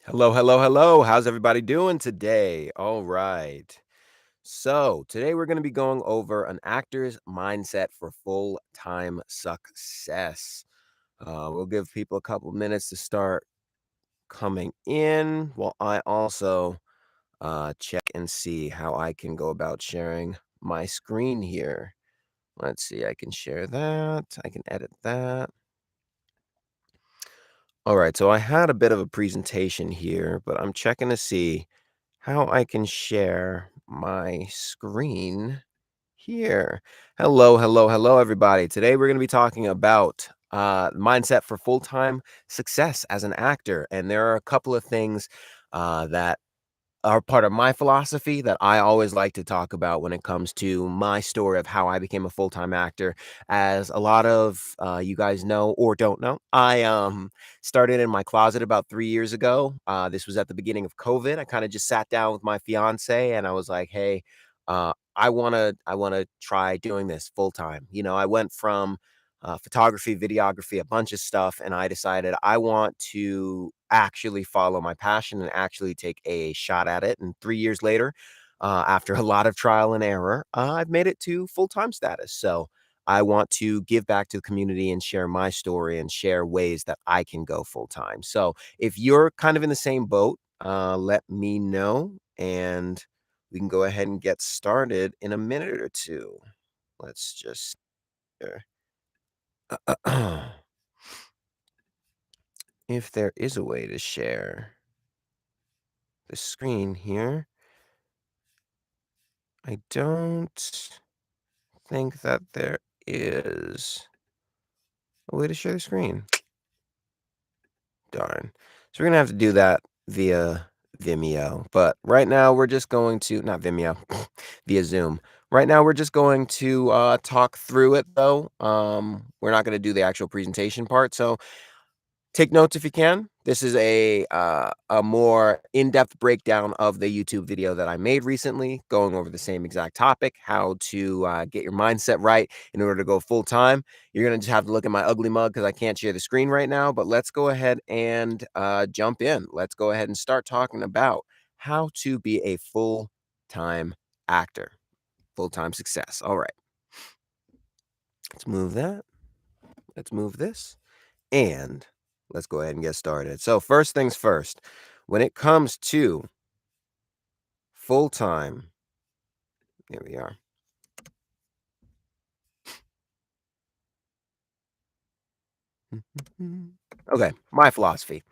Hello, hello, hello. How's everybody doing today? All right. So, today we're going to be going over an actor's mindset for full time success. We'll give people a couple minutes to start coming in while I also check and see how I can go about sharing my screen here. Let's see, I can share that, I can edit that. All right, so I had a bit of a presentation here, but I'm checking to see how I can share my screen here. Hello, hello, hello, everybody. Today we're going to be talking about mindset for full time success as an actor. And there are a couple of things that are part of my philosophy that I always like to talk about when it comes to my story of how I became a full-time actor. As a lot of you guys know or don't know, I started in my closet about 3 years ago. This was at the beginning of COVID. I kind of just sat down with my fiance and I was like, "Hey, I wanna try doing this full time." I went from photography, videography, a bunch of stuff. And I decided I want to actually follow my passion and actually take a shot at it. And 3 years later, after a lot of trial and error, I've made it to full time status. So I want to give back to the community and share my story and share ways that I can go full time. So if you're kind of in the same boat, let me know and we can go ahead and get started in a minute or two. Let's just. If there is a way to share the screen here, I don't think that there is a way to share the screen. Darn. So we're gonna have to do that via Vimeo. But right now we're just going to not Vimeo, via Zoom. Right now we're just going to talk through it though. We're not gonna do the actual presentation part. So take notes if you can. This is a more in-depth breakdown of the YouTube video that I made recently, going over the same exact topic, how to get your mindset right in order to go full time. You're gonna just have to look at my ugly mug because I can't share the screen right now. But let's go ahead and jump in. Let's go ahead and start talking about how to be a full-time actor, full-time success. All right, let's move that. Let's move this. And let's go ahead and get started. So, first things first, when it comes to full time, here we are. Okay, my philosophy.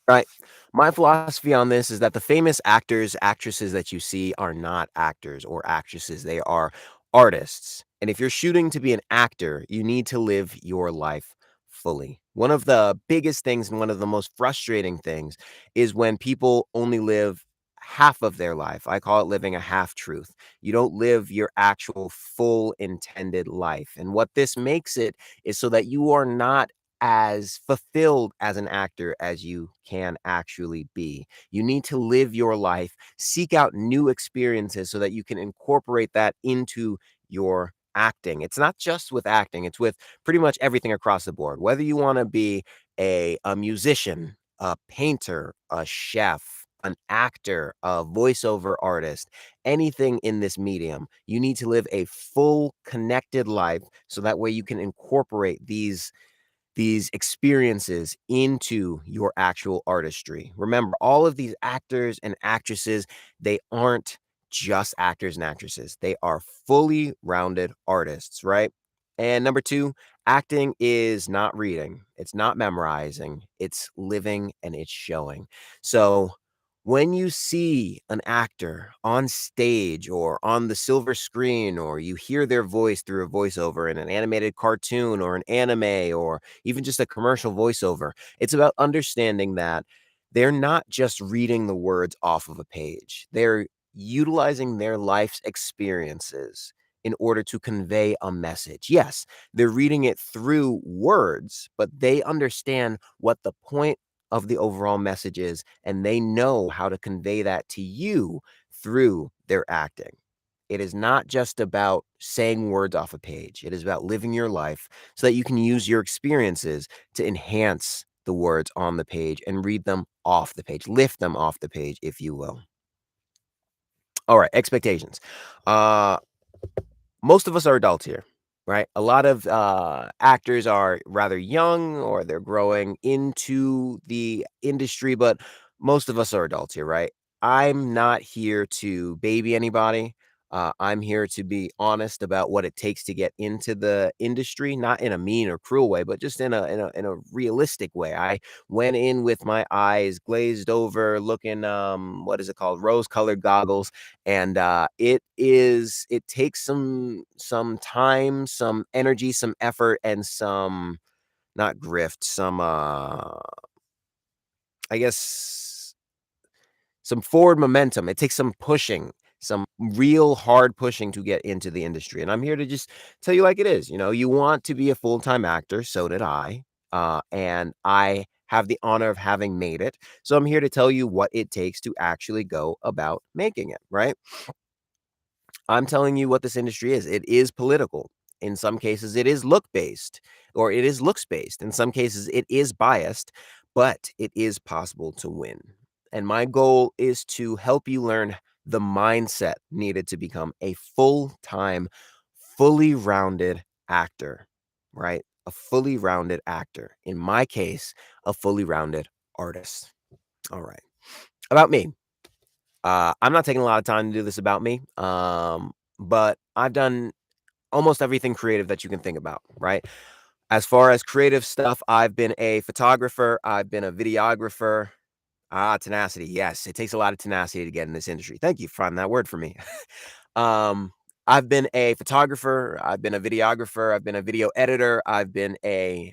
Right. My philosophy on this is that the famous actors, actresses that you see are not actors or actresses. They are artists. And if you're shooting to be an actor, you need to live your life fully. One of the biggest things and one of the most frustrating things is when people only live half of their life. I call it living a half truth. You don't live your actual full intended life. And what this makes it is so that you are not as fulfilled as an actor as you can actually be. You need to live your life, seek out new experiences so that you can incorporate that into your acting. It's not just with acting, it's with pretty much everything across the board. Whether you want to be a musician, a painter, a chef, an actor, a voiceover artist, anything in this medium, you need to live a full connected life so that way you can incorporate these experiences into your actual artistry. Remember, all of these actors and actresses, they aren't just actors and actresses. They are fully rounded artists, right? And number two, acting is not reading, it's not memorizing, it's living and it's showing. So, when you see an actor on stage or on the silver screen, or you hear their voice through a voiceover in an animated cartoon or an anime or even just a commercial voiceover, it's about understanding that they're not just reading the words off of a page. They're utilizing their life's experiences in order to convey a message. Yes, they're reading it through words, but they understand what the point of the overall message is, and they know how to convey that to you through their acting. It is not just about saying words off a page. It is about living your life so that you can use your experiences to enhance the words on the page and read them off the page, lift them off the page, if you will. All right, expectations. Uh, most of us are adults here, right? A lot of actors are rather young or they're growing into the industry, but most of us are adults here, right? I'm not here to baby anybody. I'm here to be honest about what it takes to get into the industry, not in a mean or cruel way, but just in a realistic way. I went in with my eyes glazed over, looking what is it called, rose-colored goggles, and it takes some time, some energy, some effort, and some not grift, some I guess some forward momentum. It takes some pushing, some real hard pushing to get into the industry. And I'm here to just tell you like it is. You know, you want to be a full-time actor, so did I. And I have the honor of having made it. So I'm here to tell you what it takes to actually go about making it, right? I'm telling you what this industry is. It is political. In some cases, it is look based or it is looks based. In some cases, it is biased, but it is possible to win. And my goal is to help you learn the mindset needed to become a full time, fully rounded actor, right? A fully rounded actor. In my case, a fully rounded artist. All right. About me. I'm not taking a lot of time to do this about me, but I've done almost everything creative that you can think about, right? As far as creative stuff, I've been a photographer, I've been a videographer. Tenacity. Yes, it takes a lot of tenacity to get in this industry. Thank you for finding that word for me. um, I've been a photographer, I've been a videographer, I've been a video editor, I've been an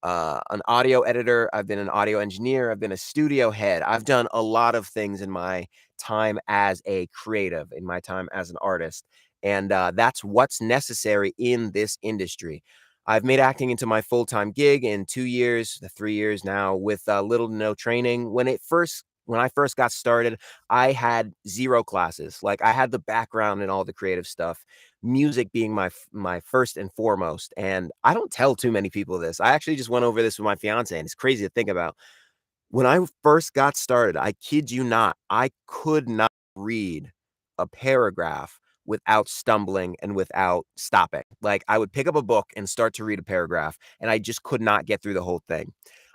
audio editor, I've been an audio engineer, I've been a studio head. I've done a lot of things in my time as a creative, in my time as an artist, and that's what's necessary in this industry. I've made acting into my full-time gig in 2 years, 3 years now with little to no training. When I first got started, I had 0 classes. Like, I had the background and all the creative stuff, music being my first and foremost, and I don't tell too many people this. I actually just went over this with my fiance, and it's crazy to think about. When I first got started, I kid you not, I could not read a paragraph without stumbling and without stopping. Like, I would pick up a book and start to read a paragraph, and I just could not get through the whole thing.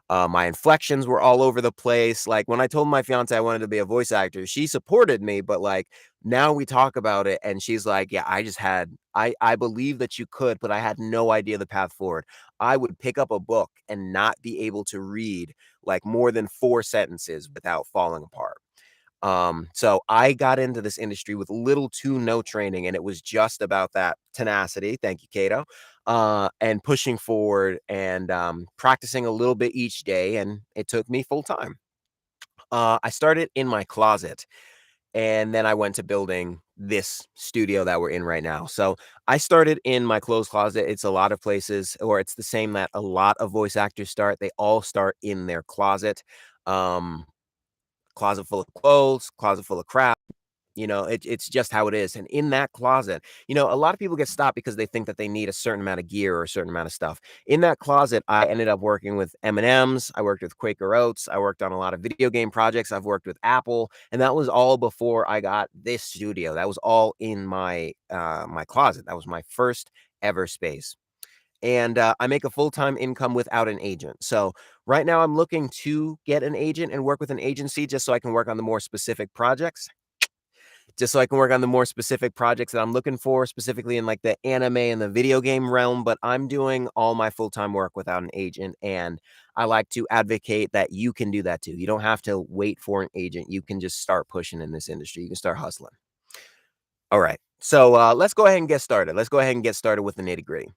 My inflections were all over the place. Like, when I told my fiance I wanted to be a voice actor, she supported me, but, like, now we talk about it, and she's like, "Yeah, I believe that you could, but I had no idea the path forward." I would pick up a book and not be able to read, like, more than 4 sentences without falling apart. So I got into this industry with little to no training, and it was just about that tenacity. Thank you, Cato. And pushing forward and practicing a little bit each day, and it took me full time. I started in my closet, and then I went to building this studio that we're in right now. So I started in my clothes closet. It's a lot of places, or it's the same that a lot of voice actors start. They all start in their closet. Um, Closet full of clothes, closet full of crap. It's just how it is. And in that closet, a lot of people get stopped because they think that they need a certain amount of gear or a certain amount of stuff. In that closet, I ended up working with M&Ms, I worked with Quaker Oats, I worked on a lot of video game projects, I've worked with Apple, and that was all before I got this studio. That was all in my closet. That was my first ever space. And I make a full-time income without an agent. So right now I'm looking to get an agent and work with an agency just so I can work on the more specific projects. Just so I can work on the more specific projects that I'm looking for, specifically in like the anime and the video game realm. But I'm doing all my full-time work without an agent. And I like to advocate that you can do that too. You don't have to wait for an agent. You can just start pushing in this industry. You can start hustling. All right. So let's go ahead and get started. Let's go ahead and get started with the nitty gritty.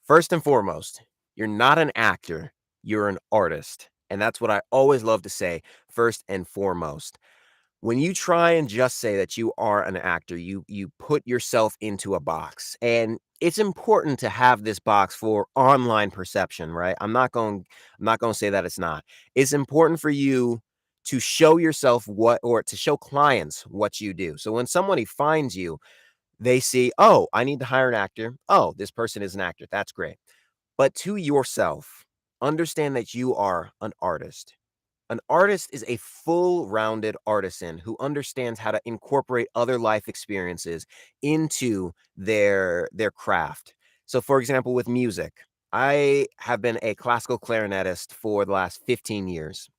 First and foremost, you're not an actor, you're an artist. And that's what I always love to say, first and foremost. When you try and just say that you are an actor, you put yourself into a box. And it's important to have this box for online perception, right? I'm not going to say that it's not. It's important for you to show yourself what or to show clients what you do. So when somebody finds you, they see, "Oh, I need to hire an actor. Oh, this person is an actor. That's great." But to yourself, understand that you are an artist. An artist is a full-rounded artisan who understands how to incorporate other life experiences into their craft. So, for example, with music, I have been a classical clarinetist for the last 15 years.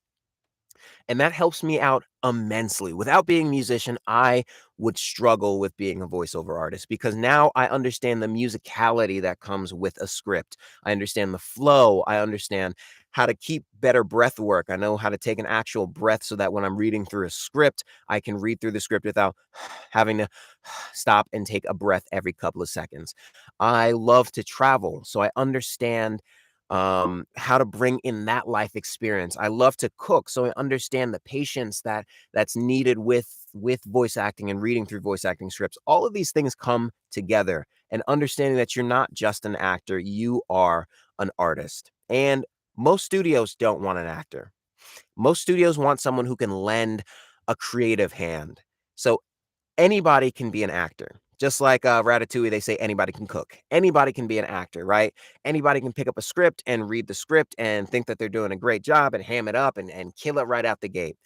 And that helps me out immensely. Without being a musician, I would struggle with being a voiceover artist because now I understand the musicality that comes with a script. I understand the flow. I understand how to keep better breath work. I know how to take an actual breath so that when I'm reading through a script, I can read through the script without having to stop and take a breath every couple of seconds. I love to travel, so I understand how to bring in that life experience. I love to cook, so I understand the patience that's needed with voice acting and reading through voice acting scripts. All of these things come together, and understanding that you're not just an actor, you are an artist. And most studios don't want an actor. Most studios want someone who can lend a creative hand. So anybody can be an actor. Just like, Ratatouille, they say anybody can cook. Anybody can be an actor, right? Anybody can pick up a script and read the script and think that they're doing a great job and ham it up and kill it right out the gate.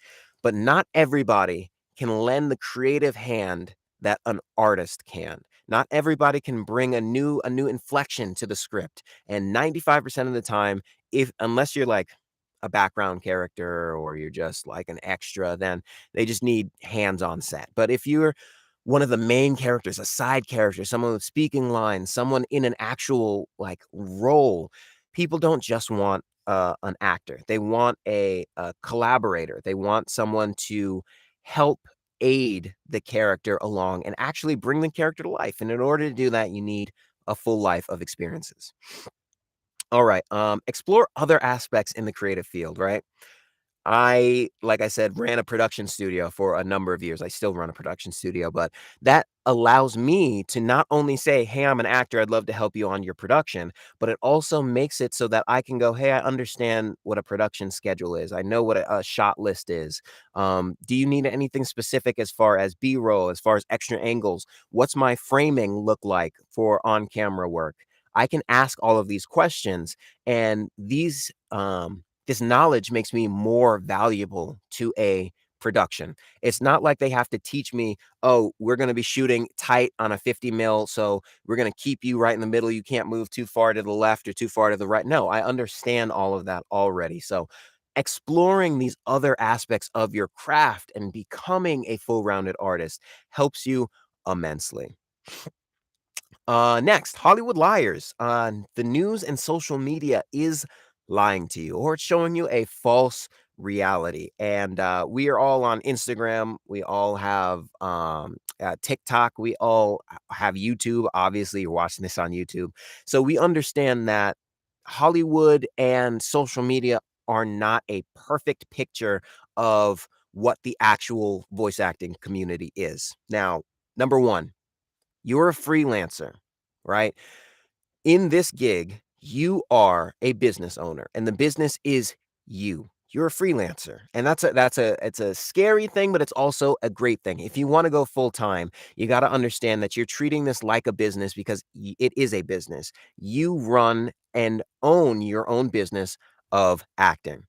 But not everybody can lend the creative hand that an artist can. Not everybody can bring a new inflection to the script. And 95% of the time, if unless you're like a background character or you're just like an extra, then they just need hands on set. But if you're one of the main characters, a side character, someone with speaking lines, someone in an actual like role, people don't just want an actor. They want a collaborator. They want someone to help aid the character along and actually bring the character to life. And in order to do that, you need a full life of experiences. All right. Explore other aspects in the creative field, right? Like I said, ran a production studio for a number of years. I still run a production studio, but that allows me to not only say, "Hey, I'm an actor. I'd love to help you on your production," but it also makes it so that I can go, "Hey, I understand what a production schedule is. I know what a shot list is. Do you need anything specific as far as B-roll, as far as extra angles? What's my framing look like for on-camera work?" I can ask all of these questions, and this knowledge makes me more valuable to a production. It's not like they have to teach me, "Oh, we're gonna be shooting tight on a 50 mil, so we're gonna keep you right in the middle. You can't move too far to the left or too far to the right." No, I understand all of that already. So, exploring these other aspects of your craft and becoming a full-rounded artist helps you immensely. Next, Hollywood liars. The news and social media is lying to you, or it's showing you a false reality. And we are all on Instagram. We all have TikTok. We all have YouTube. Obviously, you're watching this on YouTube. So we understand that Hollywood and social media are not a perfect picture of what the actual voice acting community is. Now, number one, you're a freelancer, right? In this gig, you are a business owner, and the business is you. You're a freelancer, and that's a it's a scary thing, but it's also a great thing. If you wanna go full time, you gotta understand that you're treating this like a business because it is a business. You run and own your own business of acting.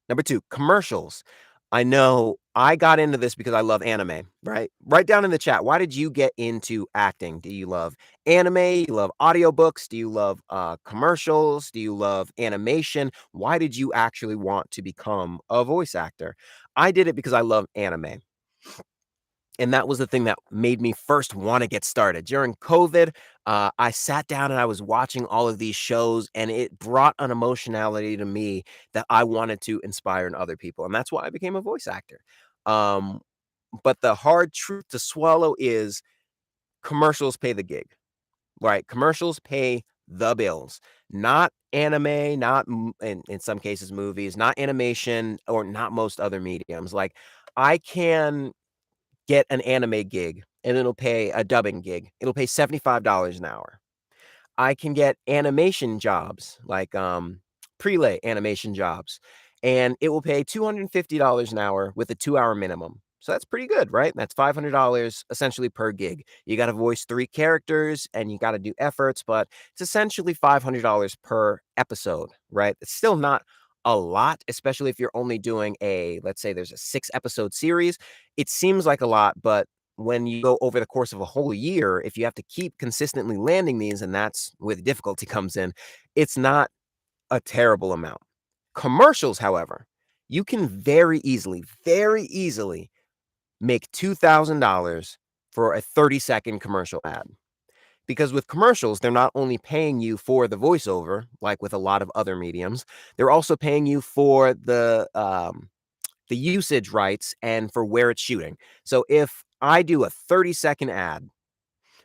Number 2, commercials. I know I got into this because I love anime, right? Write down in the chat, why did you get into acting? Do you love anime? You love audiobooks? Do you love, commercials? Do you love animation? Why did you actually want to become a voice actor? I did it because I love anime. And that was the thing that made me first wanna get started. During COVID, I sat down and I was watching all of these shows, and it brought an emotionality to me that I wanted to inspire in other people, and that's why I became a voice actor. Um, but the hard truth to swallow is commercials pay the gig, right? Commercials pay the bills, not anime, not in some cases, movies, not animation, or not most other mediums. Like, I can get an anime gig, and it'll pay a dubbing gig. It'll pay $75 an hour. I can get animation jobs, like, prelay animation jobs, and it will pay $250 an hour with a 2-hour minimum. So that's pretty good, right? That's $500 essentially per gig. You gotta voice 3 characters, and you gotta do efforts, but it's essentially $500 per episode, right? It's still not a lot, especially if you're only doing let's say there's a 6 episode series. It seems like a lot, but when you go over the course of a whole year, if you have to keep consistently landing these, and that's where the difficulty comes in, it's not a terrible amount. Commercials, however, you can very easily make $2,000 for a 30-second commercial ad. Because with commercials, they're not only paying you for the voiceover, like with a lot of other mediums, they're also paying you for the usage rights and for where it's shooting. So if I do a 30-second ad,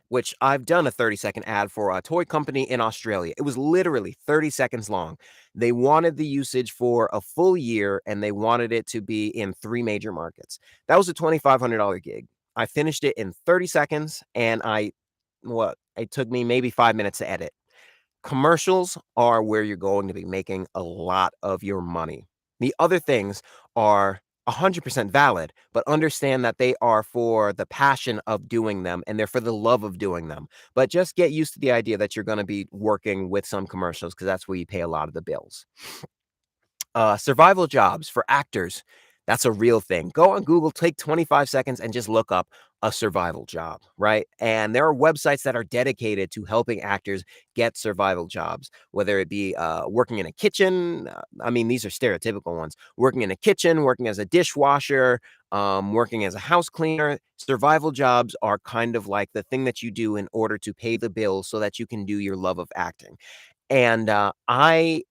which I've done a 30-second ad for a toy company in Australia. It was literally 30 seconds long. They wanted the usage for a full year, and they wanted it to be in 3 major markets. That was a $2,500 gig. I finished it in 30 seconds, and it took me maybe 5 minutes to edit. Commercials are where you're going to be making a lot of your money. The other things are 100% valid, but understand that they are for the passion of doing them and they're for the love of doing them. But just get used to the idea that you're going to be working with some commercials because that's where you pay a lot of the bills. Survival jobs for actors, that's a real thing. Go on Google, take 25 seconds and just look up a survival job, right? And there are websites that are dedicated to helping actors get survival jobs, whether it be working in a kitchen. I mean, these are stereotypical ones: working in a kitchen, working as a dishwasher, working as a house cleaner. Survival jobs are kind of like the thing that you do in order to pay the bills so that you can do your love of acting. And I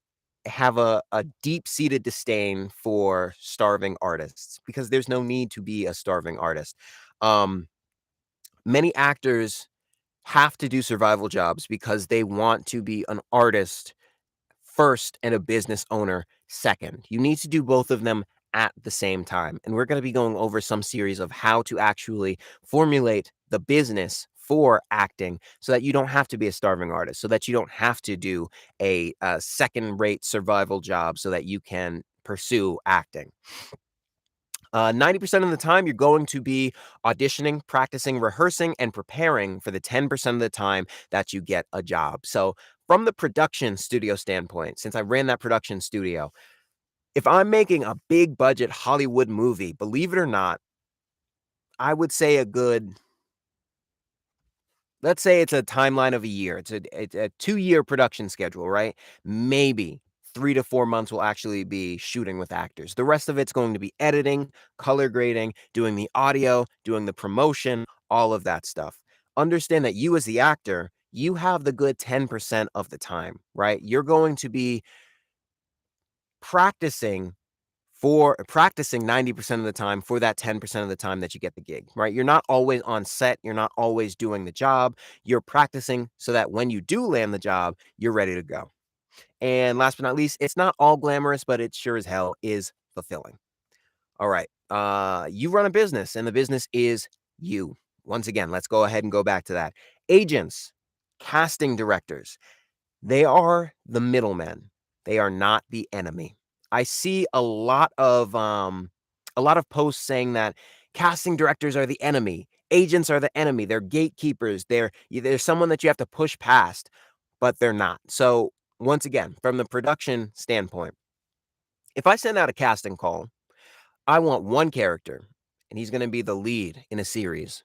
have a deep-seated disdain for starving artists because there's no need to be a starving artist. Um, Many actors have to do survival jobs because they want to be an artist first and a business owner second. You need to do both of them at the same time. And we're going to be going over some series of how to actually formulate the business for acting so that you don't have to be a starving artist, so that you don't have to do a second rate survival job so that you can pursue acting. 90% of the time, you're going to be auditioning, practicing, rehearsing, and preparing for the 10% of the time that you get a job. So, from the production studio standpoint, since I ran that production studio, if I'm making a big budget Hollywood movie, believe it or not, I would say a good, let's say it's a timeline of a year. It's a 2-year production schedule, right? Maybe 3 to 4 months will actually be shooting with actors. The rest of it's going to be editing, color grading, doing the audio, doing the promotion, all of that stuff. Understand that you as the actor, you have the good 10% of the time, right? You're going to be practicing practicing 90% of the time for that 10% of the time that you get the gig, right? You're not always on set, you're not always doing the job. You're practicing so that when you do land the job, you're ready to go. And last but not least, it's not all glamorous, but it sure as hell is fulfilling. All right. You run a business and the business is you. Once again, let's go ahead and go back to that. Agents, casting directors, they are the middlemen. They are not the enemy. I see a lot of posts saying that casting directors are the enemy. Agents are the enemy. They're gatekeepers. They're someone that you have to push past, but they're not. So, once again, from the production standpoint, if I send out a casting call, I want one character and he's going to be the lead in a series.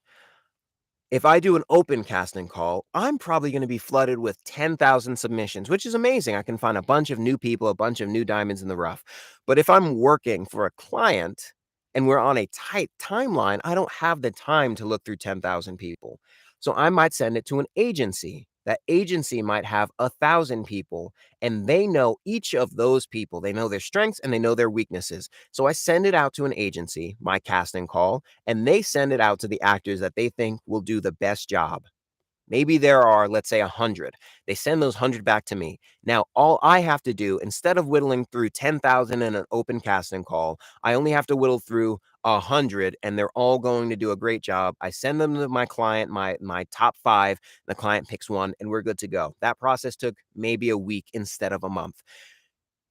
If I do an open casting call, I'm probably going to be flooded with 10,000 submissions, which is amazing. I can find a bunch of new people, a bunch of new diamonds in the rough. But if I'm working for a client and we're on a tight timeline, I don't have the time to look through 10,000 people. So I might send it to an agency. That agency might have 1,000 people, and they know each of those people. They know their strengths and they know their weaknesses. So I send it out to an agency, my casting call, and they send it out to the actors that they think will do the best job. Maybe there are, let's say, 100. They send those 100 back to me. Now, all I have to do, instead of whittling through 10,000 in an open casting call, I only have to whittle through 100, and they're all going to do a great job. I send them to my client, my top 5. The client picks one, and we're good to go. That process took maybe a week instead of a month.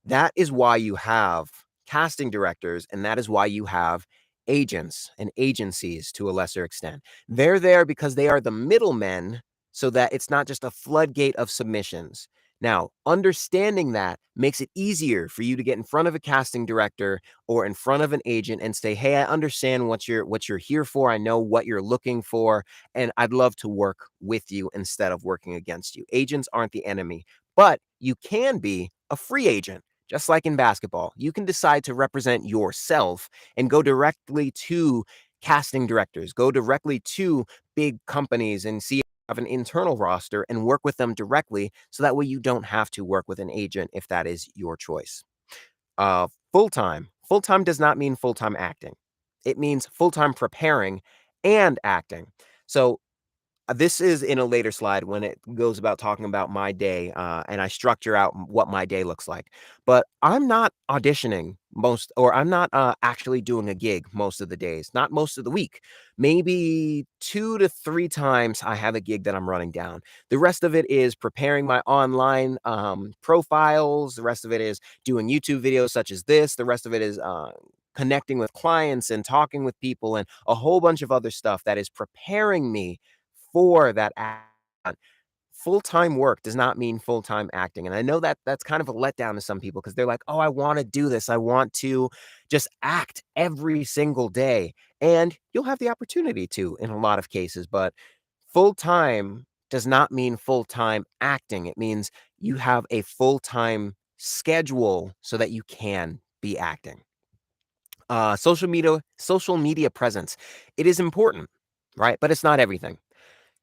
That is why you have casting directors, and that is why you have agents and agencies to a lesser extent. They're there because they are the middlemen so that it's not just a floodgate of submissions. Now, understanding that makes it easier for you to get in front of a casting director or in front of an agent and say, "Hey, I understand what you're here for. I know what you're looking for, and I'd love to work with you instead of working against you." Agents aren't the enemy, but you can be a free agent. Just like in basketball, you can decide to represent yourself and go directly to casting directors, go directly to big companies and see have an internal roster and work with them directly so that way you don't have to work with an agent if that is your choice. Full-time. Full-time does not mean full-time acting. It means full-time preparing and acting. So this is in a later slide when it goes about talking about my day, and I structure out what my day looks like. But I'm not auditioning most, or I'm not actually doing a gig most of the days, not most of the week. Maybe 2 to 3 times I have a gig that I'm running down. The rest of it is preparing my online profiles. The rest of it is doing YouTube videos such as this. The rest of it is connecting with clients and talking with people and a whole bunch of other stuff that is preparing me for that full-time work does not mean full-time acting, and I know that that's kind of a letdown to some people because 'cause they're like, "Oh, I wanna do this. I want to just act every single day," and you'll have the opportunity to in a lot of cases, but full-time does not mean full-time acting. It means you have a full-time schedule so that you can be acting. Social media presence. It is important, right? But it's not everything.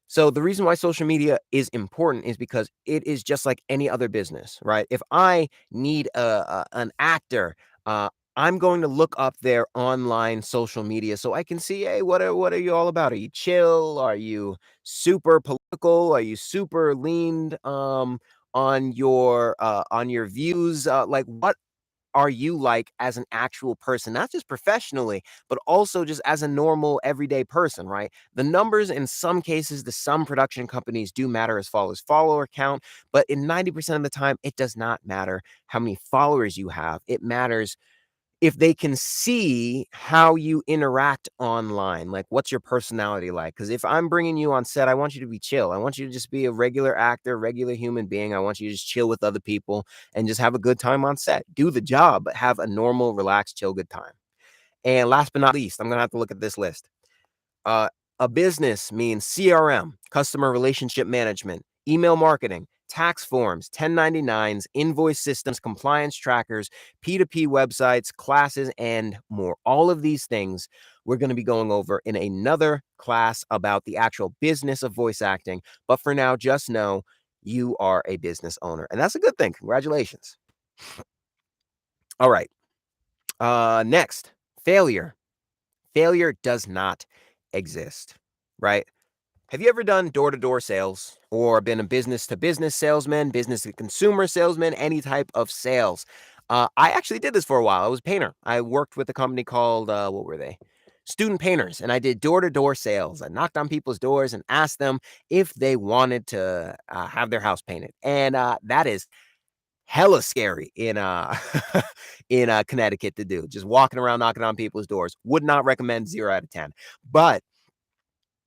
So the reason why social media is important is because it is just like any other business, right? If I need an actor, I'm going to look up their online social media so I can see, hey, what are you all about? Are you chill? Are you super political? Are you super leaned on your views? Like what are you like as an actual person, not just professionally, but also just as a normal everyday person, right? The numbers in some cases, the some production companies do matter as far as follower count, but in 90% of the time, it does not matter how many followers you have. It matters if they can see how you interact online, like, what's your personality like? Because if I'm bringing you on set, I want you to be chill. I want you to just be a regular actor, regular human being. I want you to just chill with other people and just have a good time on set. Do the job, but have a normal, relaxed, chill, good time. And last but not least, I'm gonna have to look at this list. Uh, a business means CRM, customer relationship management, email marketing, tax forms, 1099s, invoice systems, compliance trackers, P2P websites, classes, and more. All of these things we're going to be going over in another class about the actual business of voice acting. But for now, just know you are a business owner. And that's a good thing. Congratulations. All right. Next, failure. Failure does not exist, right? Have you ever done door to door sales or been a business to business salesman, business to consumer salesman, any type of sales? I actually did this for a while. I was a painter. I worked with a company called, what were they? Student Painters. And I did door to door sales. I knocked on people's doors and asked them if they wanted to have their house painted. And that is hella scary in in Connecticut to do. Just walking around knocking on people's doors. Would not recommend 0 out of 10. But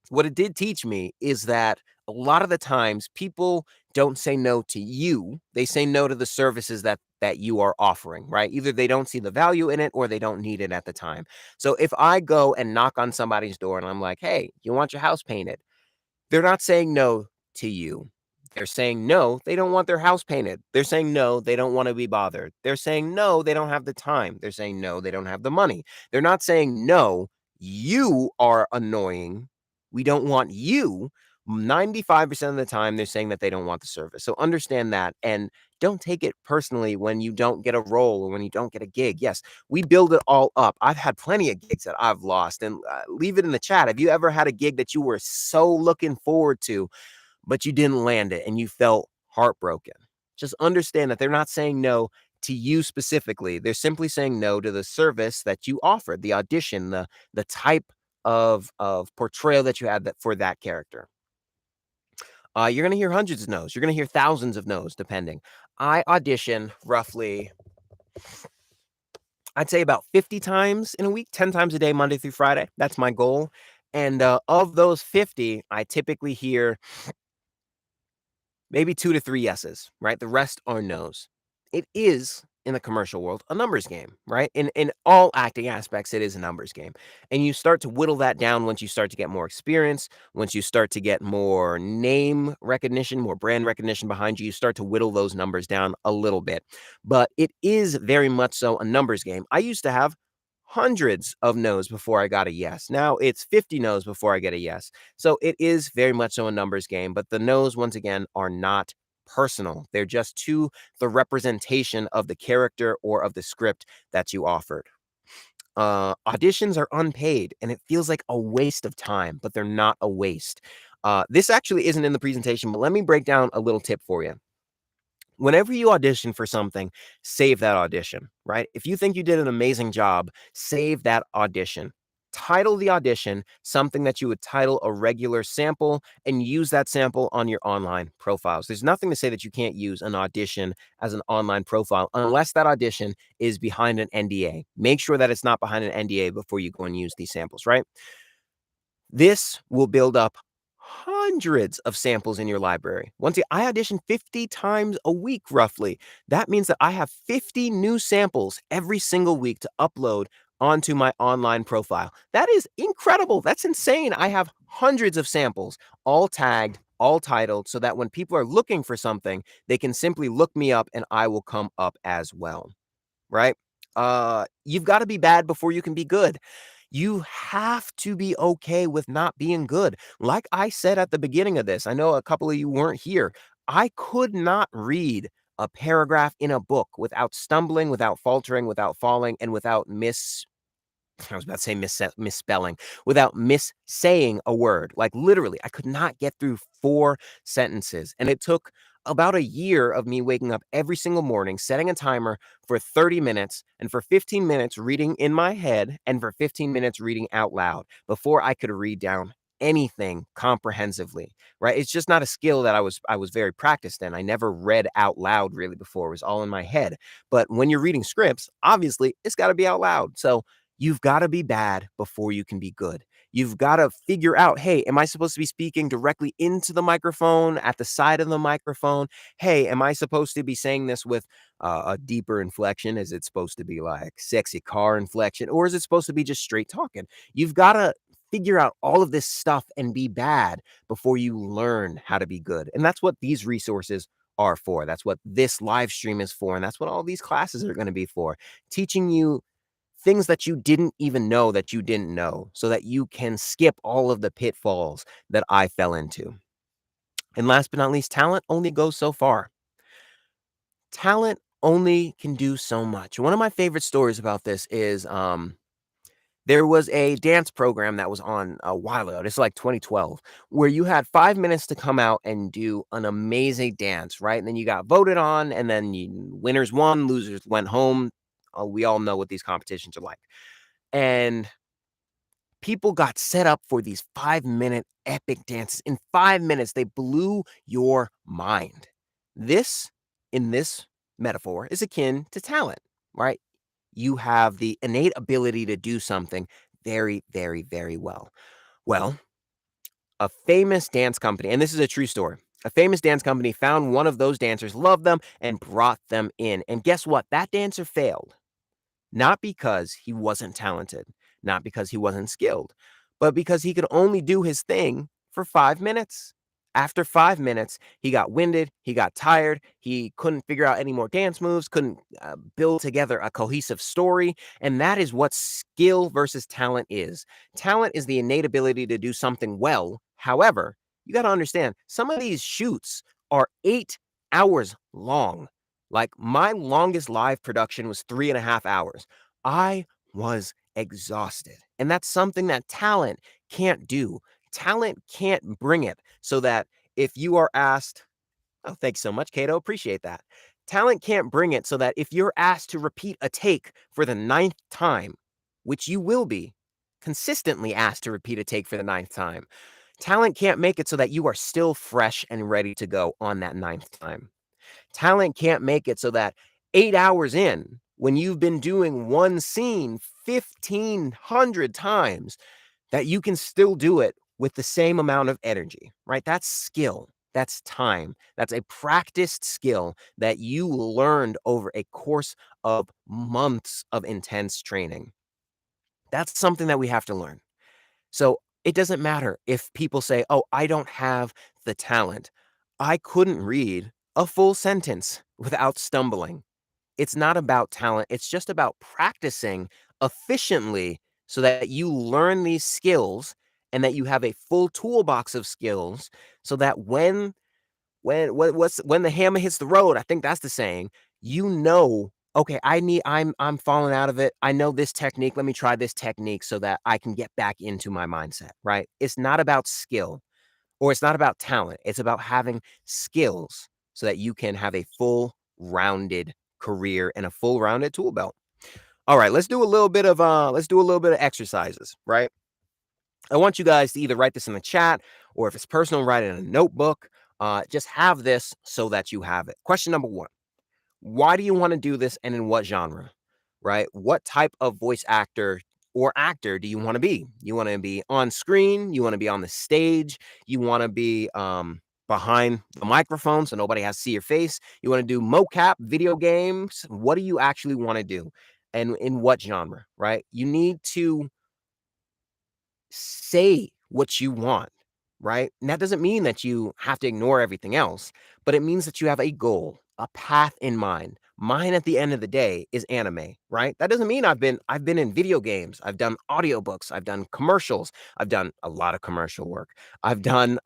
what it did teach me is that a lot of the times people don't say no to you. They say no to the services that you are offering, right? Either they don't see the value in it or they don't need it at the time. So if I go and knock on somebody's door and I'm like, "Hey, you want your house painted?" They're not saying no to you. They're saying no, they don't want their house painted. They're saying no, they don't want to be bothered. They're saying no, they don't have the time. They're saying no, they don't have the money. They're not saying no, you are annoying. We don't want you. 95% of the time, they're saying that they don't want the service. So understand that and don't take it personally when you don't get a role or when you don't get a gig. Yes, we build it all up. I've had plenty of gigs that I've lost, and leave it in the chat. Have you ever had a gig that you were so looking forward to, but you didn't land it and you felt heartbroken? Just understand that they're not saying no to you specifically. They're simply saying no to the service that you offered, the audition, the type of portrayal that you had that for that character. You're gonna hear hundreds of no's. You're gonna hear thousands of no's, depending. I audition roughly, I'd say about 50 times in a week, 10 times a day, Monday through Friday. That's my goal. And of those 50, I typically hear maybe 2 to 3 yeses, right? The rest are nos. It is, in the commercial world, a numbers game, right? In all acting aspects, it is a numbers game, and you start to whittle that down once you start to get more experience, once you start to get more name recognition, more brand recognition behind you, you start to whittle those numbers down a little bit, but it is very much so a numbers game. I used to have hundreds of no's before I got a yes. Now it's 50 no's before I get a yes. So it is very much so a numbers game, but the no's, once again, are not personal. They're just to the representation of the character or of the script that you offered. Auditions are unpaid and it feels like a waste of time, but they're not a waste. This actually isn't in the presentation, but let me break down a little tip for you. Whenever you audition for something, save that audition, right? If you think you did an amazing job, save that audition. Title the audition something that you would title a regular sample and use that sample on your online profiles. There's nothing to say that you can't use an audition as an online profile unless that audition is behind an NDA. Make sure that it's not behind an NDA before you go and use these samples, right? This will build up hundreds of samples in your library. Once I audition 50 times a week, roughly. That means that I have 50 new samples every single week to upload onto my online profile. That is incredible. That's insane. I have hundreds of samples, all tagged, all titled, so that when people are looking for something, they can simply look me up and I will come up as well, right? You've got to be bad before you can be good. You have to be okay with not being good. Like I said at the beginning of this, I know a couple of you weren't here. I could not read a paragraph in a book without stumbling, without faltering, without falling, and without I was about to say misspelling, without missaying a word. Like literally, I could not get through 4 sentences. And it took about a year of me waking up every single morning, setting a timer for 30 minutes, and for 15 minutes reading in my head, and for 15 minutes reading out loud before I could read down anything comprehensively, right? It's just not a skill that I was very practiced in. I never read out loud really before. It was all in my head. But when you're reading scripts, obviously it's got to be out loud. So you've gotta be bad before you can be good. You've gotta figure out, "Hey, am I supposed to be speaking directly into the microphone, at the side of the microphone? Hey, am I supposed to be saying this with a deeper inflection? Is it supposed to be like sexy car inflection, or is it supposed to be just straight talking?" You've gotta figure out all of this stuff and be bad before you learn how to be good, and that's what these resources are for. That's what this live stream is for, and that's what all these classes are gonna be for, teaching you things that you didn't even know that you didn't know, so that you can skip all of the pitfalls that I fell into. And last but not least, talent only goes so far. Talent only can do so much. One of my favorite stories about this is there was a dance program that was on a while ago. This is like 2012, where you had 5 minutes to come out and do an amazing dance, right? And then you got voted on, and then winners won, losers went home. We all know what these competitions are like. And people got set up for these 5-minute epic dances. In 5 minutes, they blew your mind. This, in this metaphor, is akin to talent, right? You have the innate ability to do something very, very, very well. Well, a famous dance company, and this is a true story. A famous dance company found one of those dancers, loved them, and brought them in. And guess what? That dancer failed. Not because he wasn't talented, not because he wasn't skilled, but because he could only do his thing for 5 minutes. After 5 minutes, he got winded, he got tired, he couldn't figure out any more dance moves, couldn't build together a cohesive story, and that is what skill versus talent is. Talent is the innate ability to do something well. However, you gotta understand, some of these shoots are 8 hours long. Like, my longest live production was 3.5 hours. I was exhausted, and that's something that talent can't do. Talent can't bring it so that if you are asked, "Oh, thanks so much, Cato, appreciate that." Talent can't bring it so that if you're asked to repeat a take for the 9th time, which you will be consistently asked to repeat a take for the 9th time, talent can't make it so that you are still fresh and ready to go on that 9th time. Talent can't make it so that 8 hours in, when you've been doing one scene 1,500 times, that you can still do it with the same amount of energy, right? That's skill. That's time. That's a practiced skill that you learned over a course of months of intense training. That's something that we have to learn. So it doesn't matter if people say, "Oh, I don't have the talent." I couldn't read a full sentence without stumbling. It's not about talent, it's just about practicing efficiently so that you learn these skills and that you have a full toolbox of skills so that when the hammer hits the road, I think that's the saying, you know, "Okay, I'm falling out of it. I know this technique. Let me try this technique so that I can get back into my mindset," right? It's not about skill or it's not about talent. It's about having skills so that you can have a full rounded career and a full rounded tool belt. All right, let's do a little bit of exercises, right? I want you guys to either write this in the chat or if it's personal, write it in a notebook. Just have this so that you have it. Question number one: why do you want to do this and in what genre? Right? What type of voice actor or actor do you want to be? You want to be on screen? You want to be on the stage? You want to be behind the microphone so nobody has to see your face? You want to do mocap, video games? What do you actually want to do? And in what genre? Right? You need to say what you want, right? And that doesn't mean that you have to ignore everything else, but it means that you have a goal, a path in mind. Mine at the end of the day is anime, right? That doesn't mean I've been in video games, I've done audiobooks, I've done commercials, I've done a lot of commercial work. I've done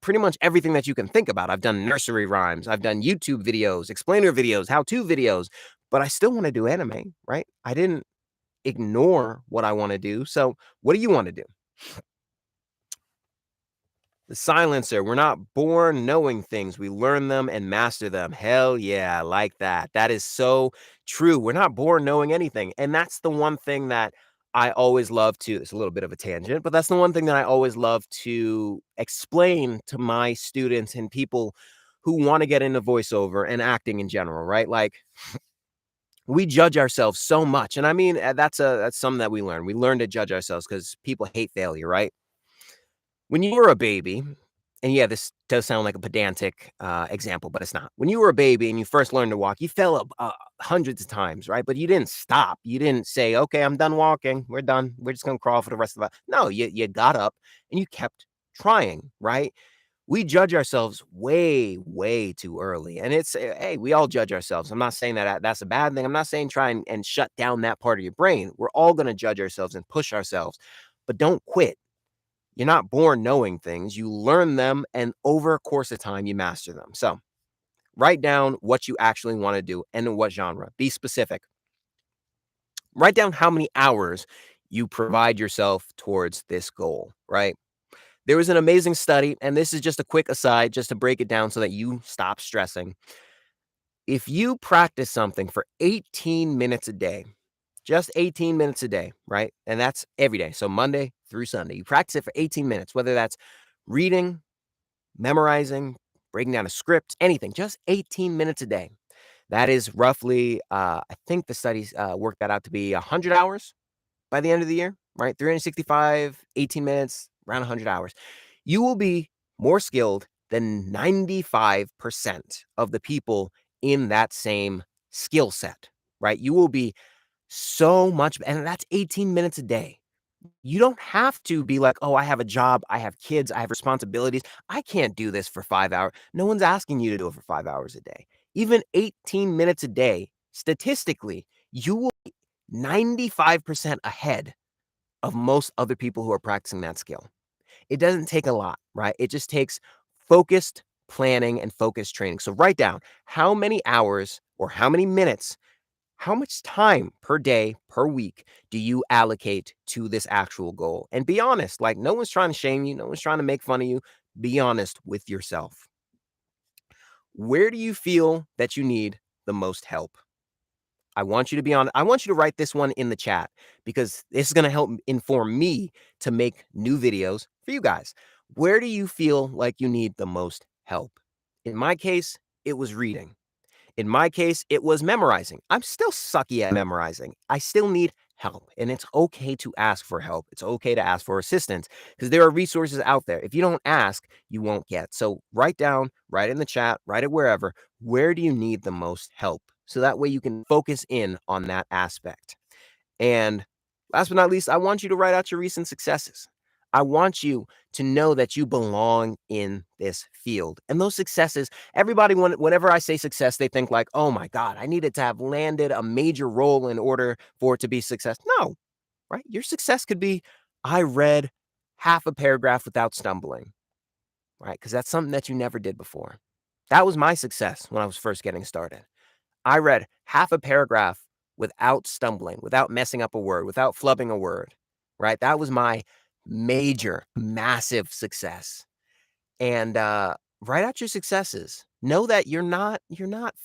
pretty much everything that you can think about. I've done nursery rhymes, I've done YouTube videos, explainer videos, how-to videos, but I still want to do anime, right? I didn't ignore what I want to do. So, what do you want to do? The silencer. We're not born knowing things. We learn them and master them. Hell yeah, I like that. That is so true. We're not born knowing anything. And that's the one thing that I always love to, it's a little bit of a tangent, but that's the one thing that I always love to explain to my students and people who want to get into voiceover and acting in general, right? Like we judge ourselves so much. And I mean, that's something that we learn. We learn to judge ourselves because people hate failure, right? When you were a baby, and yeah, this does sound like a pedantic example, but it's not. When you were a baby and you first learned to walk, you fell up hundreds of times, right? But you didn't stop. You didn't say, "Okay, I'm done walking. We're done. We're just gonna crawl for the rest of the." No, you got up and you kept trying, right? We judge ourselves way, way too early, and it's hey, we all judge ourselves. I'm not saying that that's a bad thing. I'm not saying try and shut down that part of your brain. We're all gonna judge ourselves and push ourselves, but don't quit. You're not born knowing things. You learn them, and over a course of time, you master them. So write down what you actually want to do and in what genre. Be specific. Write down how many hours you provide yourself towards this goal, right? There was an amazing study, and this is just a quick aside, just to break it down so that you stop stressing. If you practice something for 18 minutes a day, just 18 minutes a day, right? And that's every day. So Monday through Sunday, you practice it for 18 minutes, whether that's reading, memorizing, breaking down a script, anything, just 18 minutes a day. That is roughly, I think the studies worked that out to be 100 hours by the end of the year, right? 365, 18 minutes, around 100 hours. You will be more skilled than 95% of the people in that same skill set, right? You will be so much, and that's 18 minutes a day. You don't have to be like, "Oh, I have a job, I have kids, I have responsibilities. I can't do this for 5 hours." No one's asking you to do it for 5 hours a day. Even 18 minutes a day, statistically, you will be 95% ahead of most other people who are practicing that skill. It doesn't take a lot, right? It just takes focused planning and focused training. So write down how many hours or how many minutes, how much time per day, per week do you allocate to this actual goal? And be honest, like no one's trying to shame you, no one's trying to make fun of you. Be honest with yourself. Where do you feel that you need the most help? I want you to write this one in the chat because this is going to help inform me to make new videos for you guys. Where do you feel like you need the most help? In my case, it was reading. In my case, it was memorizing. I'm still sucky at memorizing. I still need help. And it's okay to ask for help. It's okay to ask for assistance because there are resources out there. If you don't ask, you won't get. So write down, write in the chat, write it wherever. Where do you need the most help? So that way you can focus in on that aspect. And last but not least, I want you to write out your recent successes. I want you to know that you belong in this field. And those successes, everybody, whenever I say success, they think like, oh my God, I needed to have landed a major role in order for it to be success. No, right? Your success could be, I read half a paragraph without stumbling, right? Because that's something that you never did before. That was my success when I was first getting started. I read half a paragraph without stumbling, without messing up a word, without flubbing a word, right? That was my major, massive success. And write out your successes. Know that you're not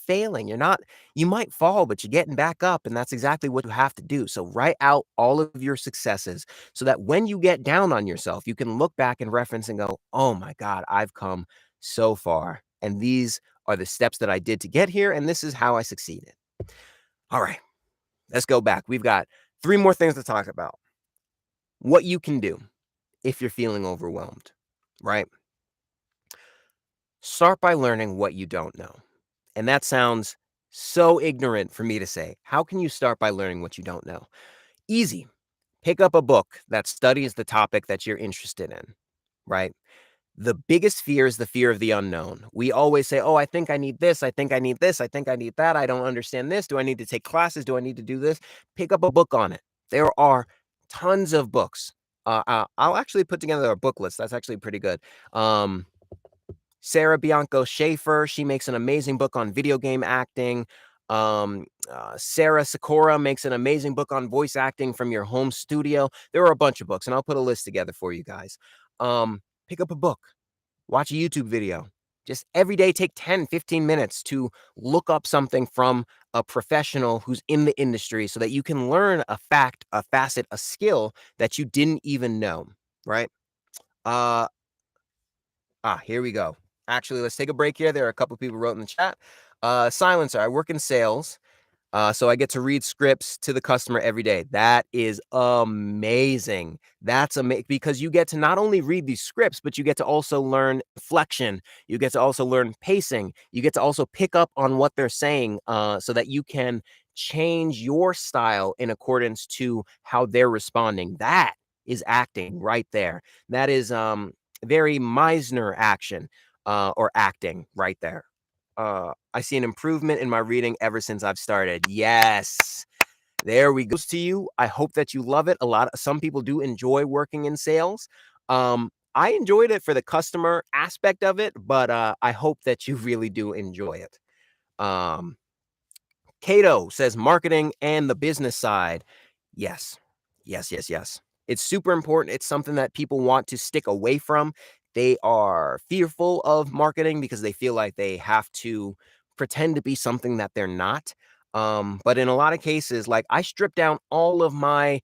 failing. You might fall, but you're getting back up, and that's exactly what you have to do. So write out all of your successes so that when you get down on yourself, you can look back and reference and go, "Oh my God, I've come so far. And these are the steps that I did to get here, and this is how I succeeded." All right, let's go back. We've got 3 more things to talk about. What you can do if you're feeling overwhelmed, right? Start by learning what you don't know. And that sounds so ignorant for me to say. How can you start by learning what you don't know? Easy. Pick up a book that studies the topic that you're interested in, right? The biggest fear is the fear of the unknown. We always say, "Oh, I think I need this. I think I need this. I think I need that. I don't understand this. Do I need to take classes? Do I need to do this?" Pick up a book on it. There are tons of books. I'll actually put together a book list. That's actually pretty good. Um, Sarah Bianco Schaefer, she makes an amazing book on video game acting. Sarah Sikora makes an amazing book on voice acting from your home studio. There are a bunch of books, and I'll put a list together for you guys. Pick up a book, watch a YouTube video. Just every day, take 10, 15 minutes to look up something from a professional who's in the industry so that you can learn a fact, a facet, a skill that you didn't even know, right? Uh, Here we go. Actually, let's take a break here. There are a couple people wrote in the chat. Silencer, I work in sales. So I get to read scripts to the customer every day. That is amazing. That's amazing because you get to not only read these scripts, but you get to also learn inflection. You get to also learn pacing. You get to also pick up on what they're saying so that you can change your style in accordance to how they're responding. That is acting right there. That is very Meisner action or acting right there. I see an improvement in my reading ever since I've started. Yes. There we go to you. I hope that you love it. Some people do enjoy working in sales. I enjoyed it for the customer aspect of it, but I hope that you really do enjoy it. Cato says marketing and the business side. Yes. Yes, yes, yes. It's super important. It's something that people want to stick away from. They are fearful of marketing because they feel like they have to pretend to be something that they're not. But in a lot of cases, like I stripped down uh all of my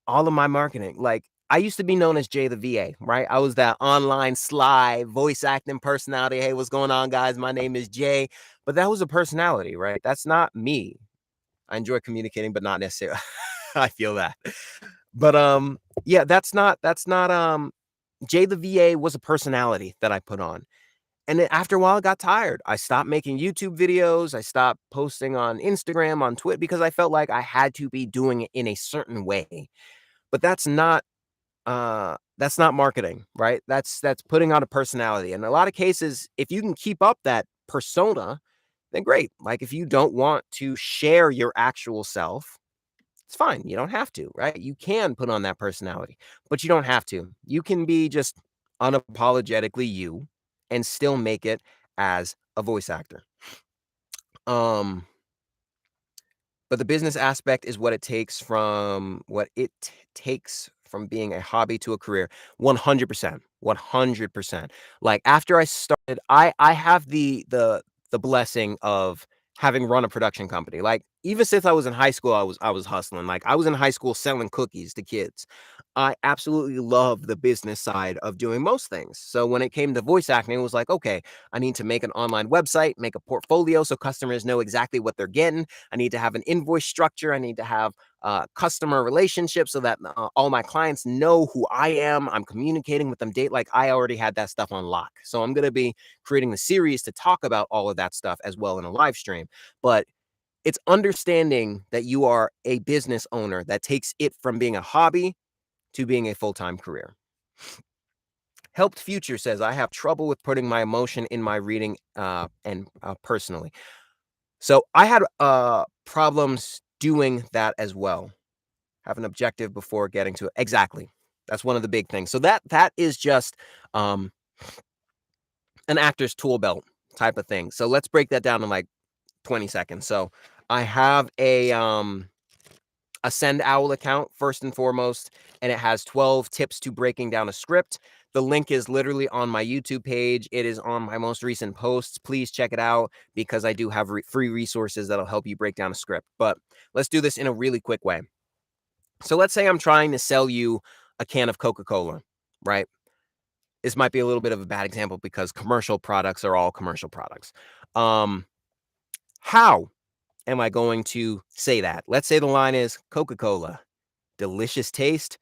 marketing. Like I used to be known as Jay the VA, right? I was that online sly voice acting personality. Hey, what's going on, guys? My name is Jay. But that was a personality, right? That's not me. I enjoy communicating, but not necessarily. I feel that. But yeah, that's not Jay the VA was a personality that I put on. And then after a while, I got tired. I stopped making YouTube videos. I stopped posting on Instagram, on Twitter, because I felt like I had to be doing it in a certain way. But that's not marketing, right? That's putting on a personality. In a lot of cases, if you can keep up that persona, then great. Like if you don't want to share your actual self, it's fine. You don't have to, right? You can put on that personality, but you don't have to. You can be just unapologetically you and still make it as a voice actor. Um, but the business aspect is what it takes from being a hobby to a career. 100%. 100%. Like after I started, I have the blessing of having run a production company. Like even since I was in high school, I was hustling. Like, I was in high school selling cookies to kids. I absolutely love the business side of doing most things. So when it came to voice acting, it was like, okay, I need to make an online website, make a portfolio so customers know exactly what they're getting. I need to have an invoice structure. I need to have customer relationships so that all my clients know who I am. I'm communicating with them date like I already had that stuff on lock. So I'm going to be creating the series to talk about all of that stuff as well in a live stream. But it's understanding that you are a business owner that takes it from being a hobby to being a full-time career. Helped Future says, I have trouble with putting my emotion in my reading and personally. So I had problems doing that as well. Have an objective before getting to it. Exactly. That's one of the big things. So that is just um, an actor's tool belt type of thing. So let's break that down in like 20 seconds. So I have a Send Owl account first and foremost, and it has 12 tips to breaking down a script. The link is literally on my YouTube page. It is on my most recent posts. Please check it out because I do have free resources that'll help you break down a script. But let's do this in a really quick way. So let's say I'm trying to sell you a can of Coca-Cola, right? This might be a little bit of a bad example because commercial products are all commercial products. How am I going to say that? Let's say the line is Coca-Cola, delicious taste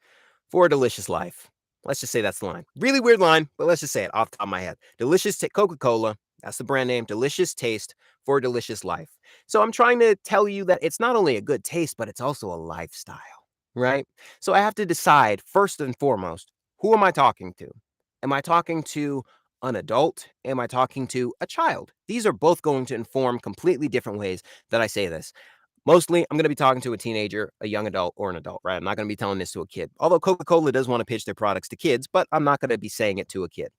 for a delicious life. Let's just say that's the line. Really weird line, but let's just say it off the top of my head. Coca-Cola, that's the brand name, delicious taste for a delicious life. So I'm trying to tell you that it's not only a good taste, but it's also a lifestyle, right? So I have to decide first and foremost, who am I talking to? Am I talking to an adult? Am I talking to a child? These are both going to inform completely different ways that I say this. Mostly, I'm going to be talking to a teenager, a young adult, or an adult, right? I'm not going to be telling this to a kid. Although Coca-Cola does want to pitch their products to kids, but I'm not going to be saying it to a kid.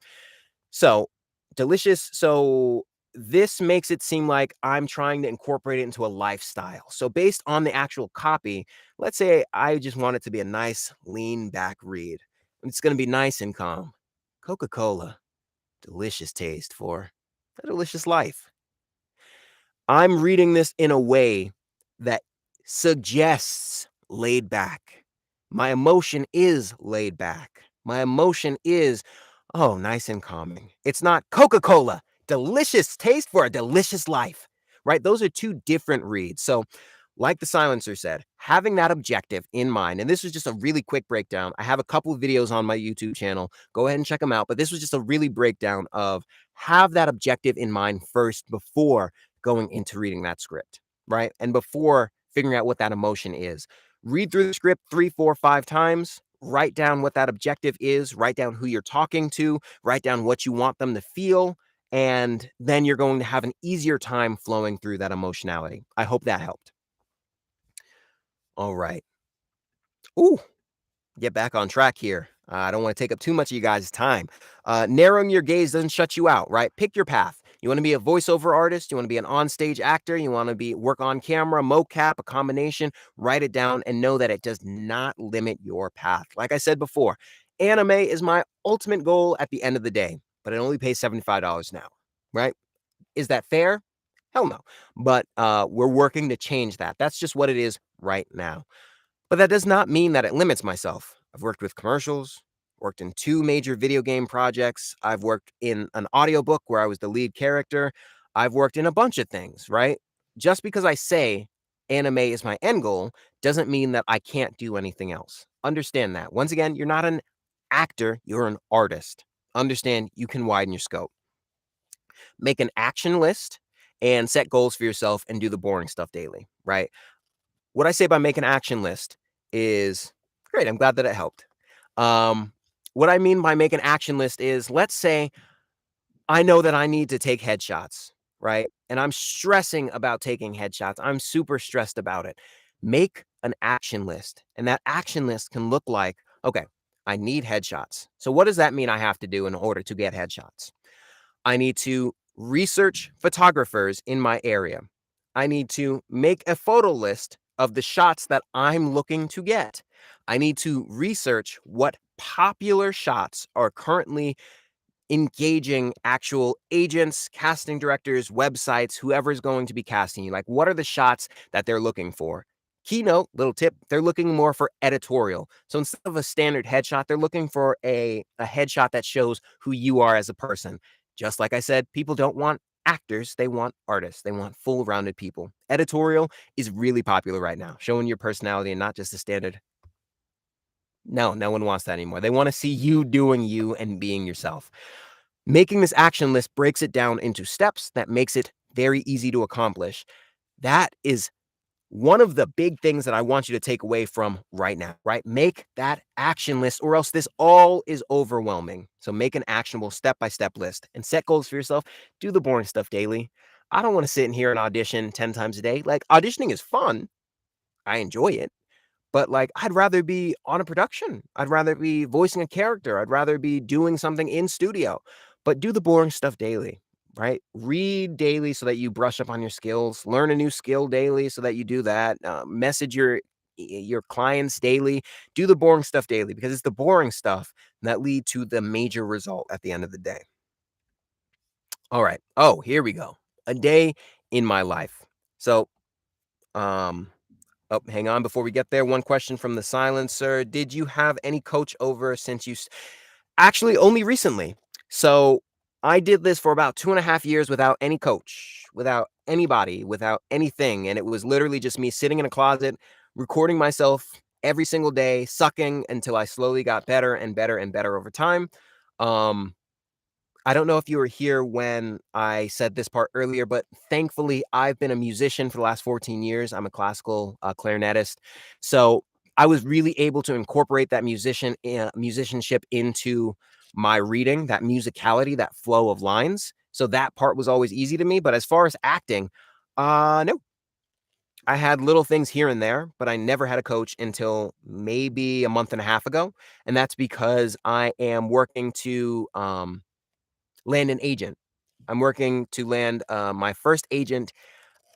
So, delicious. So, this makes it seem like I'm trying to incorporate it into a lifestyle. So, based on the actual copy, let's say I just want it to be a nice, lean back read. It's going to be nice and calm. Coca-Cola, delicious taste for a delicious life. I'm reading this in a way that suggests laid back. My emotion is laid back. My emotion is, oh, nice and calming. It's not Coca-Cola, delicious taste for a delicious life, right? Those are two different reads. So, like the silencer said, having that objective in mind, and this was just a really quick breakdown. I have a couple of videos on my YouTube channel. Go ahead and check them out. But this was just a really breakdown of have that objective in mind first before going into reading that script, right? And before figuring out what that emotion is, read through the script 3, 4, 5 times, write down what that objective is, write down who you're talking to, write down what you want them to feel, and then you're going to have an easier time flowing through that emotionality. I hope that helped. All right. Ooh, get back on track here. I don't want to take up too much of you guys' time. Narrowing your gaze doesn't shut you out, right? Pick your path. You want to be a voiceover artist? You want to be an on-stage actor? You want to be work on camera, mocap, a combination? Write it down and know that it does not limit your path. Like I said before, anime is my ultimate goal at the end of the day, but it only pays $75 an hour, right? Is that fair? Hell no. But we're working to change that. That's just what it is right now. But that does not mean that it limits myself. I've worked with commercials, worked in 2 major video game projects. I've worked in an audiobook where I was the lead character. I've worked in a bunch of things, right? Just because I say anime is my end goal doesn't mean that I can't do anything else. Understand that. Once again, you're not an actor, you're an artist. Understand you can widen your scope. Make an action list and set goals for yourself and do the boring stuff daily, right? What I say by make an action list is great. I'm glad that it helped. Um, what I mean by make an action list is let's say I know that I need to take headshots, right? And I'm stressing about taking headshots. I'm super stressed about it. Make an action list. And that action list can look like, okay, I need headshots. So what does that mean I have to do in order to get headshots? I need to research photographers in my area. I need to make a photo list of the shots that I'm looking to get. I need to research what popular shots are currently engaging actual agents, casting directors, websites, whoever's going to be casting you. Like, what are the shots that they're looking for? Keynote, little tip, they're looking more for editorial. So instead of a standard headshot, they're looking for a headshot that shows who you are as a person. Just like I said, people don't want actors, they want artists. They want full-rounded people. Editorial is really popular right now, showing your personality and not just the standard. No, no one wants that anymore. They wanna see you doing you and being yourself. Making this action list breaks it down into steps that makes it very easy to accomplish. That is one of the big things that I want you to take away from right now, right? Make that action list or else this all is overwhelming. So make an actionable step-by-step list and set goals for yourself. Do the boring stuff daily. I don't wanna sit in here and audition 10 times a day. Like, auditioning is fun. I enjoy it. But, like, I'd rather be on a production. I'd rather be voicing a character. I'd rather be doing something in studio. But do the boring stuff daily, right? Read daily so that you brush up on your skills. Learn a new skill daily so that you do that. Message your clients daily. Do the boring stuff daily because it's the boring stuff that lead to the major result at the end of the day. All right. Oh, here we go. A day in my life. So, um oh, hang on before we get there, one question from the silencer. Did you have any coach over since actually, only recently. So, I did this for about 2.5 years without any coach, without anybody, without anything, and it was literally just me sitting in a closet, recording myself every single day, sucking until I slowly got better and better and better over time. Um I don't know if you were here when I said this part earlier, but thankfully, I've been a musician for the last 14 years. I'm a classical clarinetist. So I was really able to incorporate that musicianship into my reading, that musicality, that flow of lines. So that part was always easy to me. But as far as acting, no, I had little things here and there, but I never had a coach until maybe a month and a half ago. And that's because I am working to land an agent. I'm working to land my first agent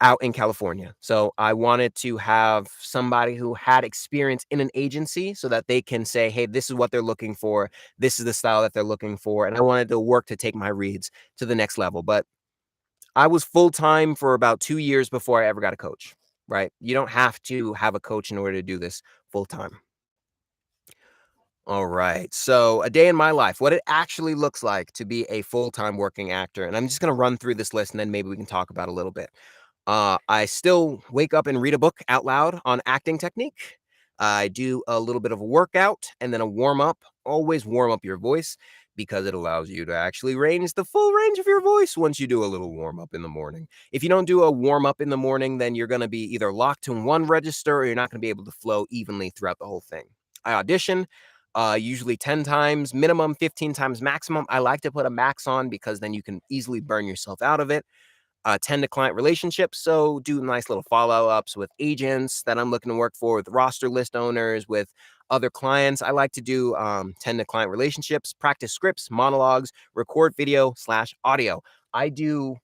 out in California. So I wanted to have somebody who had experience in an agency so that they can say, hey, this is what they're looking for. This is the style that they're looking for. And I wanted to work to take my reads to the next level. But I was full time for about 2 years before I ever got a coach, right? You don't have to have a coach in order to do this full time. All right. So, a day in my life, what it actually looks like to be a full-time working actor. And I'm just going to run through this list and then maybe we can talk about a little bit. I still wake up and read a book out loud on acting technique. I do a little bit of a workout and then a warm up. Always warm up your voice because it allows you to actually range the full range of your voice once you do a little warm up in the morning. If you don't do a warm up in the morning, then you're going to be either locked to one register or you're not going to be able to flow evenly throughout the whole thing. I audition usually 10 times, minimum 15 times maximum. I like to put a max on because then you can easily burn yourself out of it. Tend to client relationships. So do nice little follow ups with agents that I'm looking to work for, with roster list owners, with other clients. I like to do tend to client relationships, practice scripts, monologues, record video slash audio. I do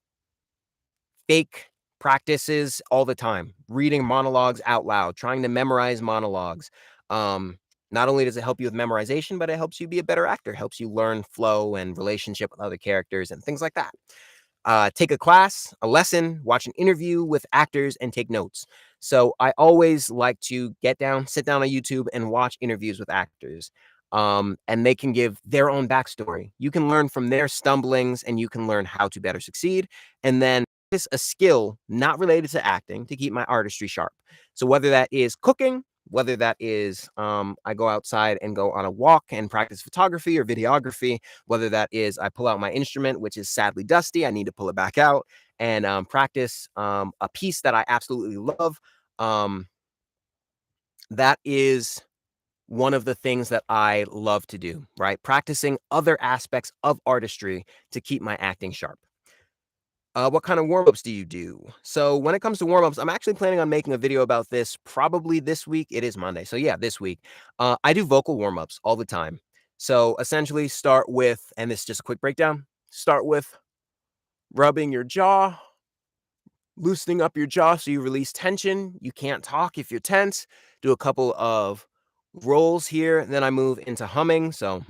fake practices all the time, reading monologues out loud, trying to memorize monologues. Um, Not only does it help you with memorization, but it helps you be a better actor, helps you learn flow and relationship with other characters and things like that. Take a class, a lesson, watch an interview with actors, and take notes. So I always like to sit down on YouTube and watch interviews with actors. And they can give their own backstory. You can learn from their stumblings and you can learn how to better succeed. And then is a skill not related to acting to keep my artistry sharp. So whether that is cooking, whether that is I go outside and go on a walk and practice photography or videography, whether that is I pull out my instrument, which is sadly dusty, I need to pull it back out and practice a piece that I absolutely love. Um, that is one of the things that I love to do, right? Practicing other aspects of artistry to keep my acting sharp. What kind of warm-ups do you do? So when it comes to warm-ups, I'm actually planning on making a video about this probably this week. It is Monday. So yeah, this week. I do vocal warm-ups all the time. So essentially start with, and this is just a quick breakdown, start with rubbing your jaw, loosening up your jaw so you release tension. You can't talk if you're tense. Do a couple of rolls here, and then I move into humming. So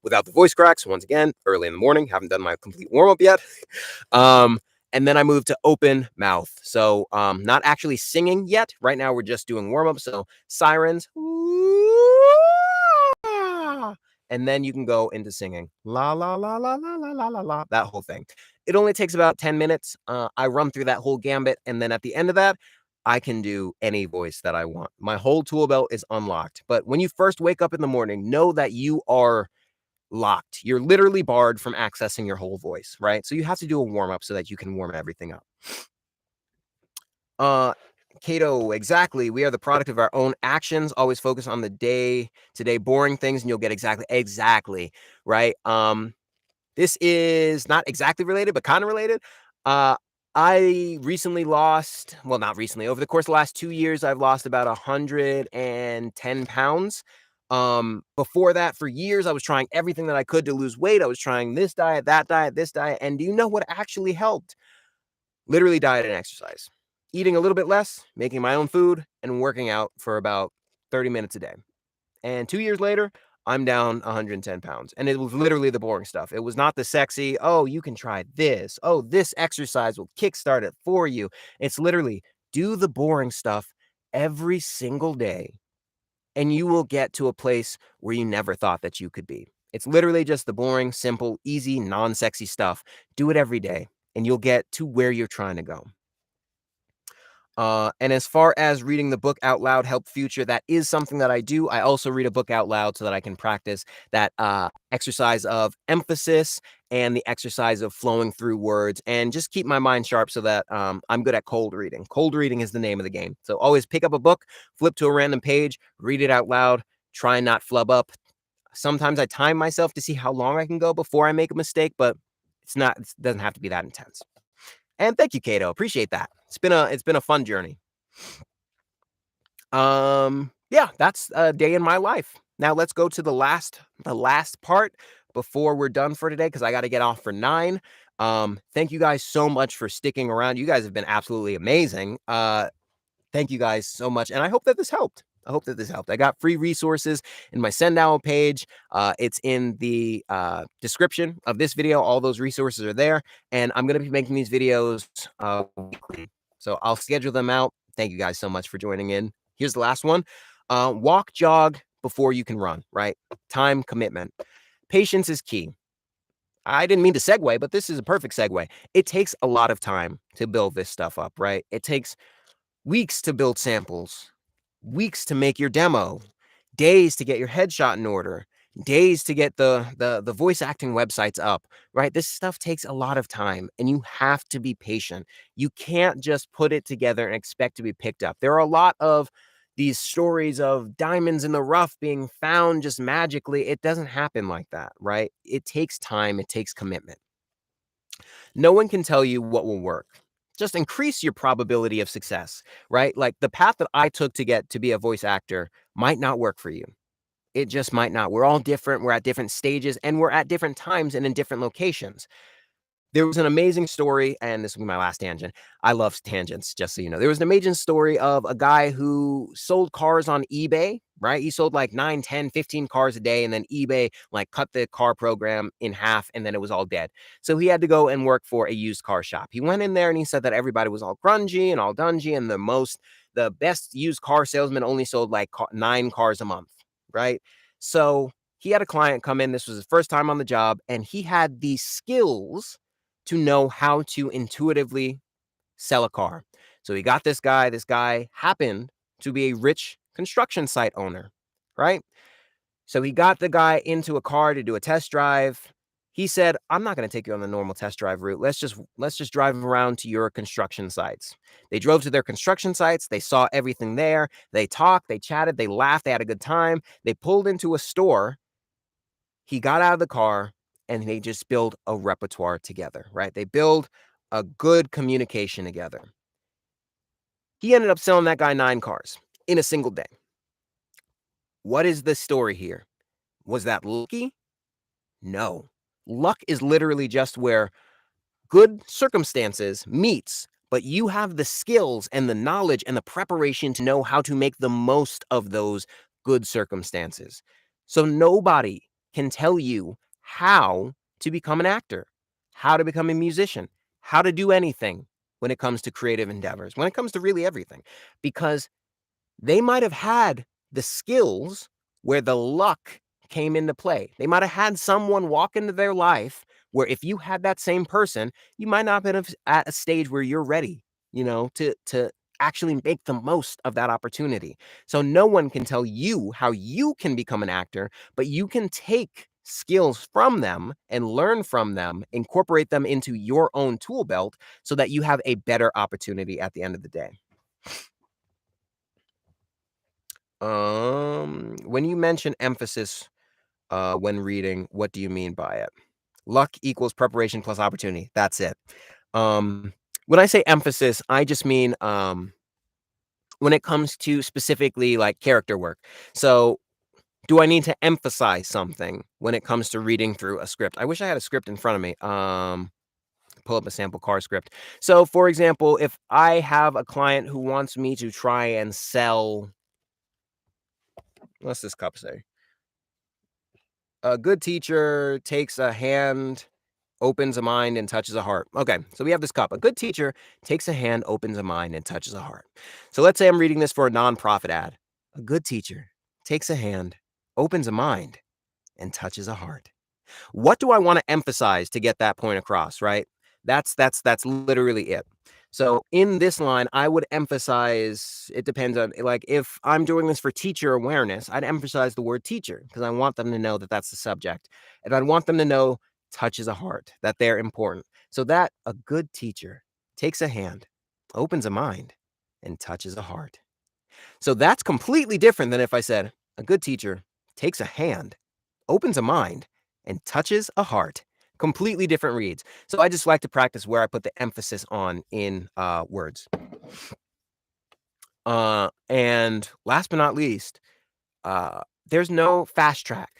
without the voice cracks, once again, early in the morning, haven't done my complete warm up yet. Um, and then I move to open mouth. So not actually singing yet. Right now, we're just doing warm up. So sirens. And then you can go into singing la la la la la la la la la, that whole thing. It only takes about 10 minutes. I run through that whole gambit, and then at the end of that, I can do any voice that I want. My whole tool belt is unlocked. But when you first wake up in the morning, know that you are locked. You're literally barred from accessing your whole voice, right? So you have to do a warm up so that you can warm everything up. Cato, exactly. We are the product of our own actions. Always focus on the day to day boring things, and you'll get exactly right. This is not exactly related, but kind of related. I recently lost, well, not recently, over the course of the last 2 years, I've lost about 110 pounds. Before that, for years, I was trying everything that I could to lose weight. I was trying this diet, that diet, this diet. And do you know what actually helped? Literally diet and exercise. Eating a little bit less, making my own food, and working out for about 30 minutes a day. And 2 years later, I'm down 110 pounds. And it was literally the boring stuff. It was not the sexy, oh, you can try this. Oh, this exercise will kickstart it for you. It's literally do the boring stuff every single day, and you will get to a place where you never thought that you could be. It's literally just the boring, simple, easy, non sexy stuff. Do it every day, and you'll get to where you're trying to go. And as far as reading the book out loud, Help Future, that is something that I do. I also read a book out loud so that I can practice that exercise of emphasis and the exercise of flowing through words and just keep my mind sharp so that I'm good at cold reading. Cold reading is the name of the game. So always pick up a book, flip to a random page, read it out loud, try and not flub up. Sometimes I time myself to see how long I can go before I make a mistake, but it doesn't have to be that intense. And thank you, Cato. Appreciate that. It's been a fun journey. Yeah, that's a day in my life. Now let's go to the last part before we're done for today because I got to get off for 9. Thank you guys so much for sticking around. You guys have been absolutely amazing. Thank you guys so much, and I hope that this helped. I got free resources in my Sendowl page. It's in the description of this video. All those resources are there, and I'm going to be making these videos weekly. So I'll schedule them out. Thank you guys so much for joining in. Here's the last one. Walk, jog before you can run, right? Time commitment. Patience is key. I didn't mean to segue, but this is a perfect segue. It takes a lot of time to build this stuff up, right? It takes weeks to build samples, weeks to make your demo, days to get your headshot in order, days to get the voice acting websites up, right? This stuff takes a lot of time and you have to be patient. You can't just put it together and expect to be picked up. There are a lot of these stories of diamonds in the rough being found just magically. It doesn't happen like that, right? It takes time, it takes commitment. No one can tell you what will work. Just increase your probability of success, right? Like the path that I took to get to be a voice actor might not work for you. It just might not. We're all different. We're at different stages and we're at different times and in different locations. There was an amazing story, and this will be my last tangent. I love tangents, just so you know. There was an amazing story of a guy who sold cars on eBay, right? He sold like 9, 10, 15 cars a day, and then eBay like cut the car program in half, and then it was all dead. So he had to go and work for a used car shop. He went in there and he said that everybody was all grungy and all dungy, and the best used car salesman only sold like 9 cars a month, right? So he had a client come in. This was his first time on the job, and he had the skills to know how to intuitively sell a car. So he got this guy. This guy happened to be a rich construction site owner, right? So he got the guy into a car to do a test drive. He said, "I'm not going to take you on the normal test drive route. Let's just drive around to your construction sites." They drove to their construction sites. They saw everything there. They talked, they chatted, they laughed, they had a good time. They pulled into a store. He got out of the car and they just build a repertoire together, right? They build a good communication together. He ended up selling that guy 9 cars in a single day. What is the story here? Was that lucky? No. Luck is literally just where good circumstances meets, but you have the skills and the knowledge and the preparation to know how to make the most of those good circumstances. So nobody can tell you how to become an actor, how to become a musician, how to do anything when it comes to creative endeavors, when it comes to really everything, because they might have had the skills where the luck came into play. They might have had someone walk into their life where if you had that same person, you might not have been at a stage where you're ready, to actually make the most of that opportunity. So no one can tell you how you can become an actor, but you can take skills from them and learn from them, incorporate them into your own tool belt so that you have a better opportunity at the end of the day. When you mention emphasis, when reading, what do you mean by it? Luck equals preparation plus opportunity. That's it. Um, when I say emphasis, I just mean when it comes to specifically like character work. So, do I need to emphasize something when it comes to reading through a script? I wish I had a script in front of me. Pull up a sample car script. So, for example, if I have a client who wants me to try and sell, what's this cup say? A good teacher takes a hand, opens a mind, and touches a heart. Okay, so we have this cup. A good teacher takes a hand, opens a mind, and touches a heart. So let's say I'm reading this for a nonprofit ad. A good teacher takes a hand, opens a mind, and touches a heart. What do I want to emphasize to get that point across, right? That's literally it. So in this line, I would emphasize, it depends on, like, if I'm doing this for teacher awareness, I'd emphasize the word teacher because I want them to know that that's the subject. And I'd want them to know touches a heart, that they're important. So that a good teacher takes a hand, opens a mind, and touches a heart. So that's completely different than if I said a good teacher takes a hand, opens a mind, and touches a heart. Completely different reads. So I just like to practice where I put the emphasis on in words. And last but not least, there's no fast track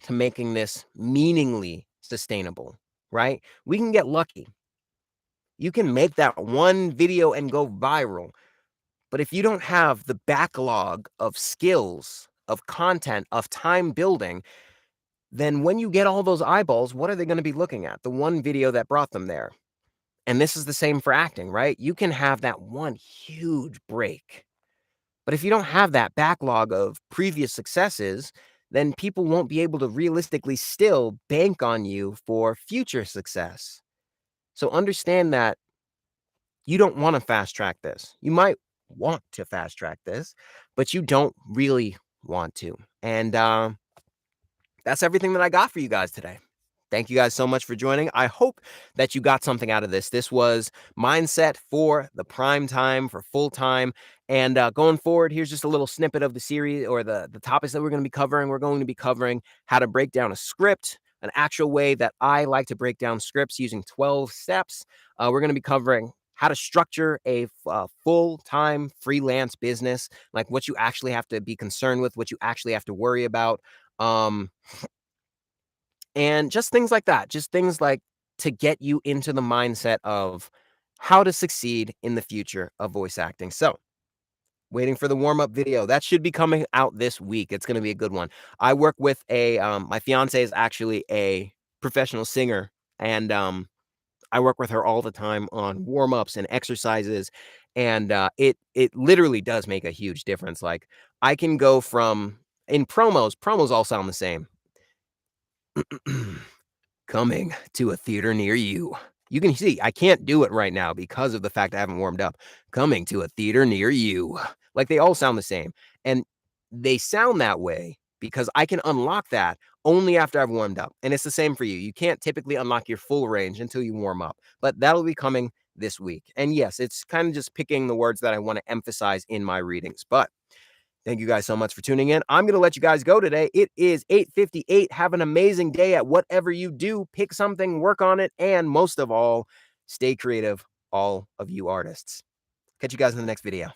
to making this meaningly sustainable, right? We can get lucky. You can make that one video and go viral. But if you don't have the backlog of skills, of content, of time building, then when you get all those eyeballs, what are they going to be looking at? The one video that brought them there. And this is the same for acting, right? You can have that one huge break. But if you don't have that backlog of previous successes, then people won't be able to realistically still bank on you for future success. So understand that you don't want to fast track this. You might want to fast track this, but you don't really want to. And that's everything that I got for you guys today. Thank you guys so much for joining. I hope that you got something out of this. This was mindset for the prime time, for full time. And going forward, here's just a little snippet of the series or the topics that we're going to be covering. We're going to be covering how to break down a script, an actual way that I like to break down scripts using 12 steps. We're going to be covering how to structure a full-time freelance business, like what you actually have to be concerned with, what you actually have to worry about. Um, and just things like that, just things like to get you into the mindset of how to succeed in the future of voice acting. So, waiting for the warm-up video. That should be coming out this week. It's gonna be a good one. I work with my fiance is actually a professional singer, and, I work with her all the time on warm-ups and exercises, and, it literally does make a huge difference. Like, I can go from in promos all sound the same. Coming to a theater near you. You can see I can't do it right now because of the fact I haven't warmed up. Coming to a theater near you. Like, they all sound the same, and they sound that way because I can unlock that only after I've warmed up, and it's the same for you. You can't typically unlock your full range until you warm up, but that'll be coming this week. And yes, it's kind of just picking the words that I wanna emphasize in my readings, but thank you guys so much for tuning in. I'm going to let you guys go today. It is 8:58. Have an amazing day at whatever you do. Pick something, work on it, and most of all, stay creative, all of you artists. Catch you guys in the next video.